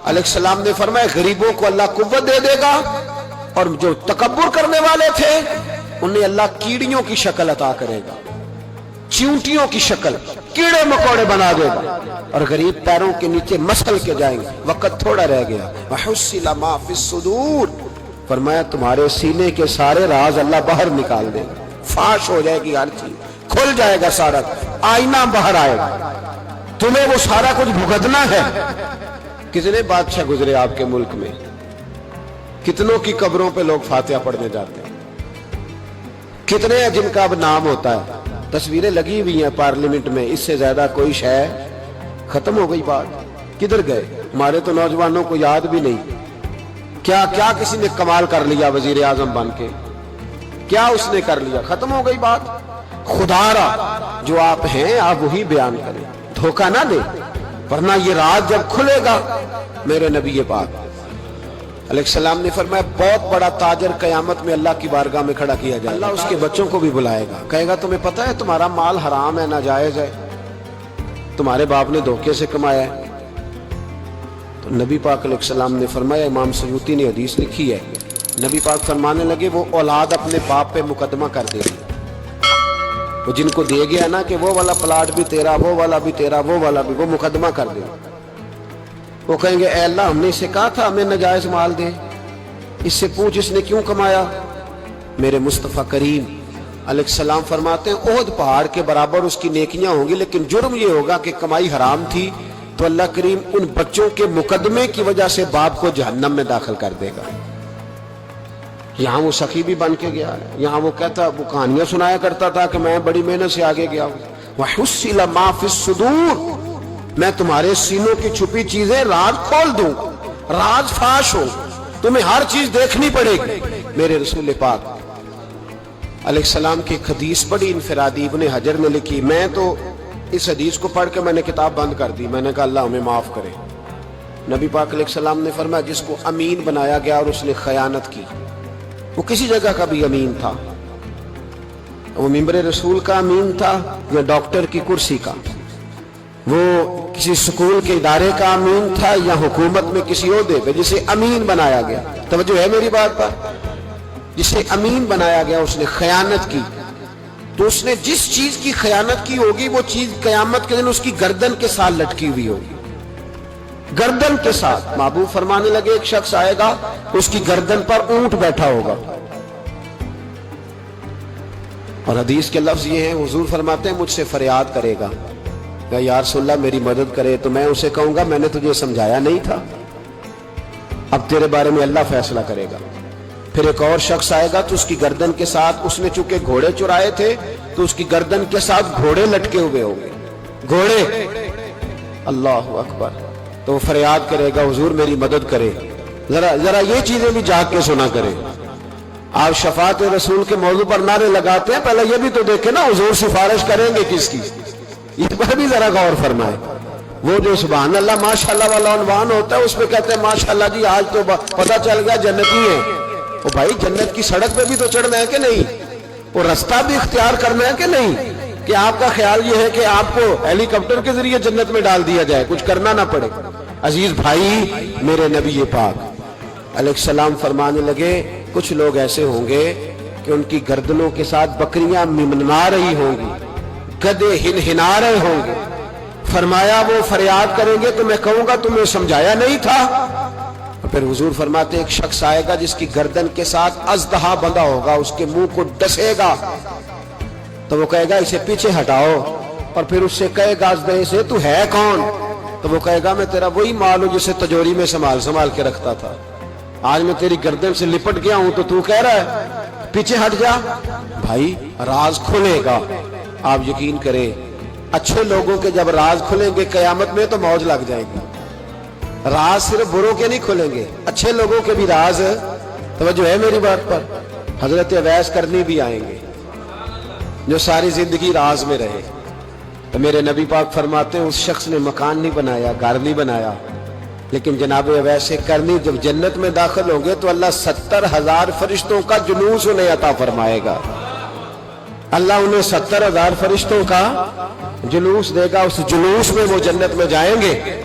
علیہ السلام نے فرمایا غریبوں کو اللہ قوت دے دے گا، اور جو تکبر کرنے والے تھے انہیں اللہ کیڑیوں کی شکل عطا کرے گا، چیونٹیوں کی شکل، کیڑے مکوڑے بنا دے گا، اور غریب پیروں کے نیچے مسل کے جائیں گے۔ وقت تھوڑا رہ گیا۔ وَحُصِّلَ مَا فِي الصُّدُورِ، فرمایا تمہارے سینے کے سارے راز اللہ باہر نکال دے گا، فاش ہو جائے گی ہر چیز، کھل جائے گا سارا، آئینہ باہر آئے گا، تمہیں وہ سارا کچھ بھگتنا ہے۔ کتنے بادشاہ گزرے آپ کے ملک میں، کتنوں کی قبروں پہ لوگ فاتحہ پڑھنے جاتے ہیں، کتنے ہیں جن کا اب نام ہوتا ہے، تصویریں لگی ہوئی ہیں پارلیمنٹ میں، اس سے زیادہ کوئی شے ختم ہو گئی بات۔ کدھر گئے ہمارے تو نوجوانوں کو یاد بھی نہیں۔ کیا کیا کسی نے کمال کر لیا وزیر اعظم بن کے، کیا اس نے کر لیا، ختم ہو گئی بات۔ خدا را جو آپ ہیں آپ وہی بیان کریں، دھوکہ نہ دیں، ورنہ یہ راز جب کھلے گا۔ میرے نبی پاک علیہ السلام نے فرمایا بہت بڑا تاجر قیامت میں اللہ کی بارگاہ میں کھڑا کیا جائے گا، اللہ اس کے بچوں کو بھی بلائے گا، کہے گا تمہیں پتہ ہے تمہارا مال حرام ہے، ناجائز ہے، تمہارے باپ نے دھوکے سے کمایا ہے۔ تو نبی پاک علیہ السلام نے فرمایا، امام سیوطی نے حدیث لکھی ہے، نبی پاک فرمانے لگے وہ اولاد اپنے باپ پہ مقدمہ کر دے گی، وہ جن کو دے گیا نا کہ وہ والا پلاٹ بھی تیرا، وہ والا بھی تیرا، وہ والا بھی، وہ مقدمہ کر دے گا۔ وہ کہیں گے اے اللہ ہم نے اسے کہا تھا ہمیں ناجائز مال دے، اس سے پوچھ اس نے کیوں کمایا۔ میرے مصطفیٰ کریم علیہ السلام فرماتے ہیں احد پہاڑ کے برابر اس کی نیکیاں ہوں گی، لیکن جرم یہ ہوگا کہ کمائی حرام تھی، تو اللہ کریم ان بچوں کے مقدمے کی وجہ سے باپ کو جہنم میں داخل کر دے گا۔ یہاں وہ سخی بھی بن کے گیا ہے، یہاں وہ کہتا، وہ کہانیاں سنایا کرتا تھا کہ میں بڑی محنت سے آگے گیا ہوں۔ وَحُصِّلَ مَا فِي الصُّدُورِ، میں تمہارے سینوں کی چھپی چیزیں راز کھول دوں گا، راز فاش ہو، تمہیں ہر چیز دیکھنی پڑے گی۔ میرے رسول پاک علیہ السلام کی ایک حدیث بڑی انفرادی ابن حجر نے لکھی، میں تو اس حدیث کو پڑھ کے میں نے کتاب بند کر دی، میں نے کہا اللہ ہمیں معاف کرے۔ نبی پاک علیہ السلام نے فرمایا جس کو امین بنایا گیا اور اس نے خیانت کی، وہ کسی جگہ کا بھی امین تھا، وہ ممبر رسول کا امین تھا یا ڈاکٹر کی کرسی کا، وہ کسی سکول کے ادارے کا امین تھا یا حکومت میں کسی عہدے پہ، جسے امین بنایا گیا، توجہ ہے میری بات پر، جسے امین بنایا گیا اس نے خیانت کی، تو اس نے جس چیز کی خیانت کی ہوگی وہ چیز قیامت کے دن اس کی گردن کے ساتھ لٹکی ہوئی ہوگی، گردن کے ساتھ۔ محبوب فرمانے لگے ایک شخص آئے گا اس کی گردن پر اونٹ بیٹھا ہوگا، اور حدیث کے لفظ یہ ہیں، حضور فرماتے ہیں مجھ سے فریاد کرے گا کہ یا رسول اللہ میری مدد کرے، تو میں اسے کہوں گا میں نے تجھے سمجھایا نہیں تھا، اب تیرے بارے میں اللہ فیصلہ کرے گا۔ پھر ایک اور شخص آئے گا تو اس کی گردن کے ساتھ، اس نے چونکہ گھوڑے چرائے تھے تو اس کی گردن کے ساتھ گھوڑے لٹکے ہوئے ہوں گے، گھوڑے، اللہ اکبر، تو وہ فریاد کرے گا حضور میری مدد کرے۔ ذرا یہ چیزیں بھی جاگ کے سنا کرے۔ آپ شفاعت رسول کے موضوع پر نعرے لگاتے ہیں، پہلے یہ بھی تو دیکھیں نا حضور سفارش کریں گے کس کی، اس پر بھی ذرا غور فرمائے۔ وہ جو سبحان اللہ ماشاءاللہ والا عنوان ہوتا ہے اس پہ کہتے ہیں ماشاءاللہ جی آج تو پتہ چل گیا جنتی ہیں۔ او بھائی جنت کی سڑک پہ بھی تو چڑھنا ہے کہ نہیں، وہ رستہ بھی اختیار کرنا ہے کہ نہیں، کہ آپ کا خیال یہ ہے کہ آپ کو ہیلی کاپٹر کے ذریعے جنت میں ڈال دیا جائے، کچھ کرنا نہ پڑے۔ عزیز بھائی میرے نبی پاک علیہ السلام فرمانے لگے کچھ لوگ ایسے ہوں گے کہ ان کی گردنوں کے ساتھ بکریاں ممنا رہی ہوں گی، گدے ہنہنا رہے ہوں گے، فرمایا وہ فریاد کریں گے تو میں کہوں گا تمہیں سمجھایا نہیں تھا۔ اور پھر حضور فرماتے ایک شخص آئے گا جس کی گردن کے ساتھ اژدہا بندھا ہوگا، اس کے منہ کو ڈسے گا، تو وہ کہے گا اسے پیچھے ہٹاؤ، اور پھر اس سے کہے گا اژدہے سے تو ہے کون، تو وہ کہے گا میں تیرا وہی مال ہوں جسے تجوری میں سنبھال کے رکھتا تھا، آج میں تیری گردن سے لپٹ گیا ہوں تو کہہ رہا ہے پیچھے ہٹ جا۔ بھائی راز کھلے گا، آپ یقین کریں اچھے لوگوں کے جب راز کھلیں گے قیامت میں تو موج لگ جائے گی۔ راز صرف بروں کے نہیں کھلیں گے، اچھے لوگوں کے بھی راز، توجہ ہے میری بات پر۔ حضرت اویس کرنی بھی آئیں گے جو ساری زندگی راز میں رہے، تو میرے نبی پاک فرماتے ہیں اس شخص نے مکان نہیں بنایا، گھر نہیں بنایا، لیکن جناب اویس کرنی جب جنت میں داخل ہوں گے تو اللہ 70,000 فرشتوں کا جلوس انہیں عطا فرمائے گا، اللہ انہیں 70,000 فرشتوں کا جلوس دے گا، اس جلوس میں وہ جنت میں جائیں گے۔